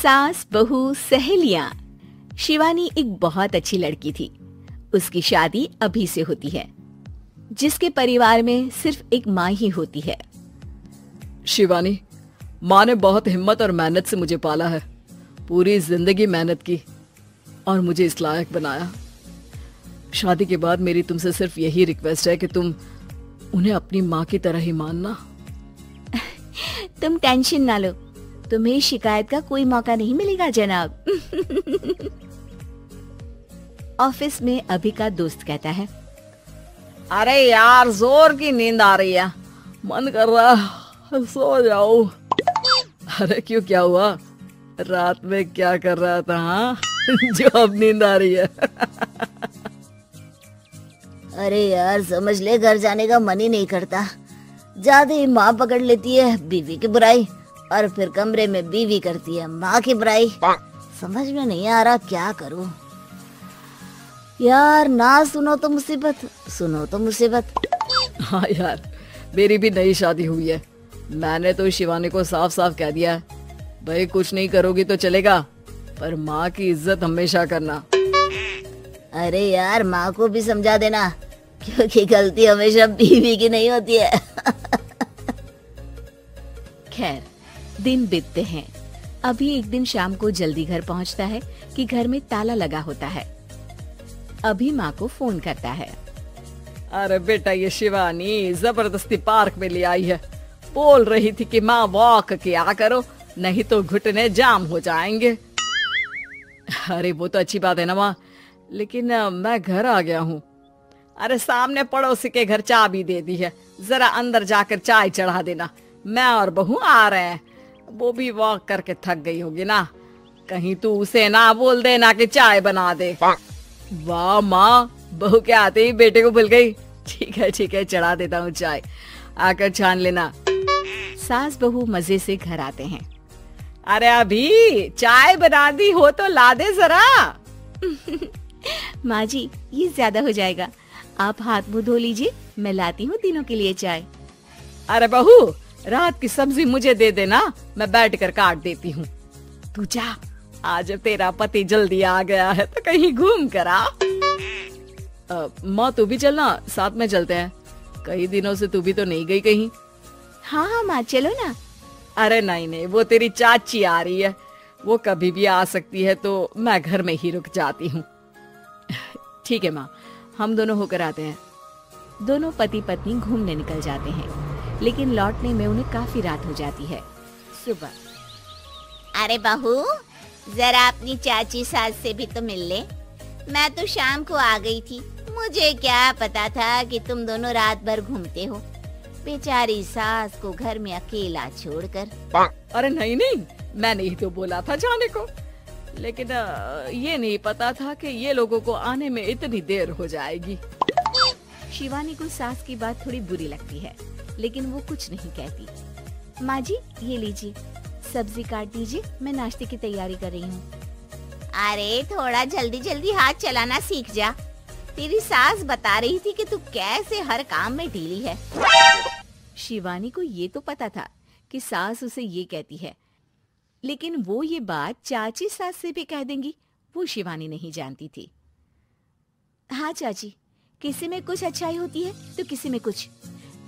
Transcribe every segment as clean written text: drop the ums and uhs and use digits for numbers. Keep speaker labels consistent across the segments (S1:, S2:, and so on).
S1: सास बहू सहेलियां। शिवानी एक बहुत अच्छी लड़की थी। उसकी शादी अभी से होती है, जिसके परिवार में सिर्फ एक माँ ही होती है।
S2: शिवानी, माँ ने बहुत हिम्मत और मेहनत से मुझे पाला है। पूरी जिंदगी मेहनत की और मुझे इस लायक बनाया। शादी के बाद मेरी तुमसे सिर्फ यही रिक्वेस्ट है कि तुम उन्हें अपनी माँ की तरह ही मानना।
S1: तुम टेंशन ना लो, तुम्हें शिकायत का कोई मौका नहीं मिलेगा जनाब। ऑफिस में अभी का दोस्त कहता है,
S2: अरे यार, जोर की नींद आ रही है, मन कर रहा सो जाओ। अरे क्यों, क्या हुआ? रात में क्या कर रहा था? हाँ? जो अब नींद आ रही है।
S3: अरे यार, समझ ले, घर जाने का मन ही नहीं करता। ज्यादा ही माँ पकड़ लेती है बीवी की बुराई, और फिर कमरे में बीवी करती है माँ की बुराई। समझ में नहीं आ रहा क्या करूँ यार। ना सुनो तो मुसीबत, सुनो तो मुसीबत।
S2: हाँ यार, मेरी भी नई शादी हुई है। मैंने तो शिवानी को साफ साफ कह दिया है, भाई कुछ नहीं करोगी तो चलेगा, पर माँ की इज्जत हमेशा करना।
S3: अरे यार, माँ को भी समझा देना, क्योंकि गलती हमेशा बीवी की नहीं होती है।
S1: खैर, दिन बीतते हैं। अभी एक दिन शाम को जल्दी घर पहुंचता है कि घर में ताला लगा होता है। अभी माँ को फोन करता है।
S2: अरे बेटा, ये शिवानी जबरदस्ती पार्क में ले आई है। बोल रही थी कि माँ वॉक किया करो, नहीं तो घुटने जाम हो जाएंगे। अरे वो तो अच्छी बात है ना माँ, लेकिन मैं घर आ गया हूँ। अरे सामने पड़ोसी के घर चाबी दे दी है, जरा अंदर जाकर चाय चढ़ा देना। मैं और बहू आ रहे हैं। वो भी वॉक करके थक गई होगी ना, कहीं तू उसे ना बोल देना कि चाय बना दे। वाह माँ, बहू के आते ही बेटे को भूल गई। ठीक है, चढ़ा देता हूँ चाय, आकर छान लेना।
S1: सास बहू मजे से घर आते हैं।
S2: अरे अभी चाय बना दी हो तो ला दे जरा।
S1: माँ जी, ये ज्यादा हो जाएगा, आप हाथ मुंह धो लीजिए, मैं लाती हूँ तीनों के लिए चाय।
S2: अरे बहू, रात की सब्जी मुझे दे देना, मैं बैठ कर काट देती हूँ। तू जा, आज तेरा पति जल्दी आ गया है तो कहीं घूम कर आ। माँ तू भी चलना, साथ में चलते हैं। कई दिनों से तू भी तो नहीं गई कहीं।
S1: हाँ माँ, चलो ना।
S2: अरे नहीं, वो तेरी चाची आ रही है, वो कभी भी आ सकती है, तो मैं घर में ही रुक जाती हूँ।
S1: ठीक है माँ, हम दोनों होकर आते हैं। दोनों पति पत्नी घूमने निकल जाते हैं, लेकिन लौटने में उन्हें काफी रात हो जाती है। सुबह।
S3: अरे बहू, जरा अपनी चाची सास से भी तो मिल ले। मैं तो शाम को आ गई थी, मुझे क्या पता था कि तुम दोनों रात भर घूमते हो, बेचारी सास को घर में अकेला छोड़कर।
S2: अरे नहीं, मैंने ही तो बोला था जाने को, लेकिन ये नहीं पता था कि ये लोगों को आने में इतनी देर हो जाएगी।
S1: शिवानी को सास की बात थोड़ी बुरी लगती है, लेकिन वो कुछ नहीं कहती। माँ जी, ये लीजिए, सब्जी काट दीजिए, मैं नाश्ते की तैयारी कर रही हूँ।
S3: अरे थोड़ा जल्दी जल्दी हाथ चलाना सीख जा। तेरी सास बता रही थी कि तू कैसे हर काम में ढीली है।
S1: शिवानी को ये तो पता था कि सास उसे ये कहती है, लेकिन वो ये बात चाची सास से भी कह देंगी, वो शिवानी नहीं जानती थी। हाँ चाची, किसी में कुछ अच्छाई होती है तो किसी में कुछ।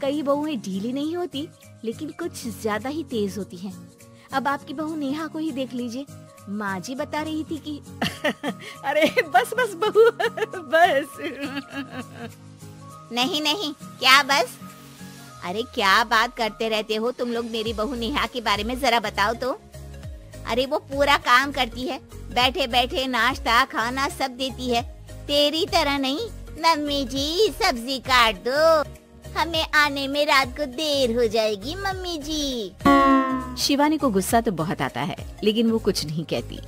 S1: कई बहुएं ढीली नहीं होती, लेकिन कुछ ज्यादा ही तेज होती हैं। अब आपकी बहू नेहा को ही देख लीजिए, माँ जी बता रही थी कि
S2: अरे बस बहू, बस।
S3: नहीं, क्या बस? अरे क्या बात करते रहते हो तुम लोग मेरी बहू नेहा के बारे में, जरा बताओ तो। अरे वो पूरा काम करती है, बैठे बैठे नाश्ता खाना सब देती है, तेरी तरह नहीं। मम्मी जी सब्जी काट दो, हमें आने में रात को देर हो जाएगी मम्मी जी।
S1: शिवानी को गुस्सा तो बहुत आता है, लेकिन वो कुछ नहीं कहती।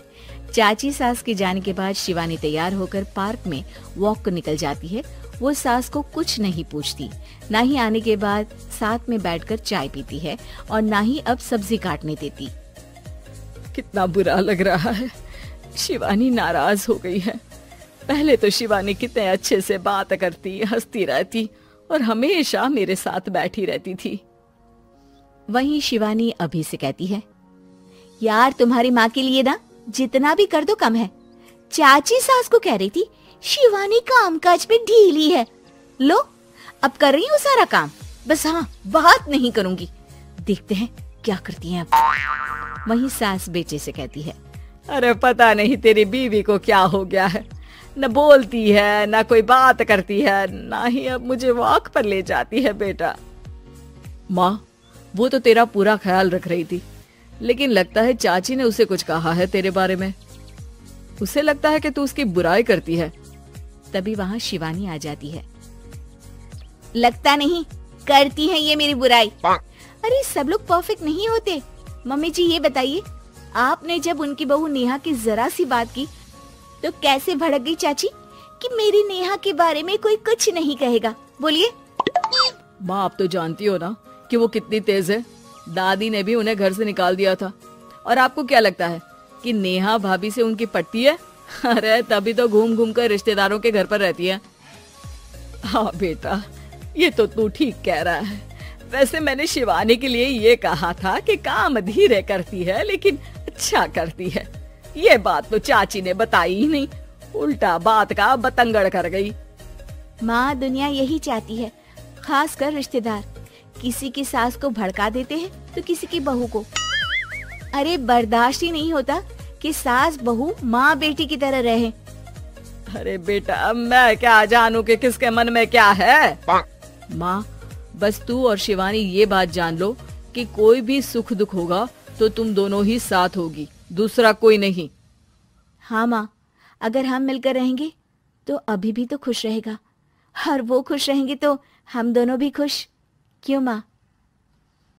S1: चाची सास के जाने के बाद शिवानी तैयार होकर पार्क में वॉक को निकल जाती है। वो सास को कुछ नहीं पूछती, ना ही आने के बाद साथ में बैठकर चाय पीती है, और ना ही अब सब्जी काटने देती।
S2: कितना बुरा लग रहा है, शिवानी नाराज हो गई है। पहले तो शिवानी कितने अच्छे से बात करती, हंसती रहती और हमेशा मेरे साथ बैठी रहती थी।
S1: वहीं शिवानी अभी से कहती है, यार तुम्हारी माँ के लिए ना जितना भी कर दो कम है। चाची सास को कह रही थी शिवानी कामकाज में ढीली है। लो अब कर रही हूँ सारा काम, बस हाँ बात नहीं करूंगी। देखते हैं क्या करती हैं अब। वहीं सास बेटे से कहती है,
S2: अरे पता नहीं तेरी बीवी को क्या हो गया है, न बोलती है न कोई बात करती है, ना ही अब मुझे वॉक पर ले जाती है बेटा। माँ वो तो तेरा पूरा ख्याल रख रही थी, लेकिन लगता है चाची ने उसे कुछ कहा है तेरे बारे में। उसे लगता है कि तू उसकी बुराई करती है।
S1: तभी वहाँ शिवानी आ जाती है। लगता नहीं करती है ये मेरी बुराई। अरे सब लोग परफेक्ट नहीं होते। मम्मी जी ये बताइए, आपने जब उनकी बहू नेहा की जरा सी बात की तो कैसे भड़क गई चाची कि मेरी नेहा के बारे में कोई कुछ नहीं कहेगा। बोलिए।
S2: माँ आप तो जानती हो ना कि वो कितनी तेज है। दादी ने भी उन्हें घर से निकाल दिया था। और आपको क्या लगता है कि नेहा भाभी से उनकी पटती है? अरे तभी तो घूम घूम कर रिश्तेदारों के घर पर रहती है। हाँ बेटा ये तो तू ठीक कह रहा है। वैसे मैंने शिवानी के लिए ये कहा था कि काम धीरे करती है लेकिन अच्छा करती है। ये बात तो चाची ने बताई ही नहीं, उल्टा बात का बतंगड़ कर गई।
S1: माँ दुनिया यही चाहती है, खासकर रिश्तेदार किसी की सास को भड़का देते हैं तो किसी की बहू को। अरे बर्दाश्त ही नहीं होता कि सास बहू माँ बेटी की तरह रहे।
S2: अरे बेटा मैं क्या जानूं कि किसके मन में क्या है। माँ बस तू और शिवानी ये बात जान लो कि कोई भी सुख दुख होगा तो तुम दोनों ही साथ होगी, दूसरा कोई नहीं।
S1: हाँ माँ, अगर हम मिलकर रहेंगे तो अभी भी तो खुश रहेगा, और वो खुश रहेंगे तो हम दोनों भी खुश। क्यों माँ?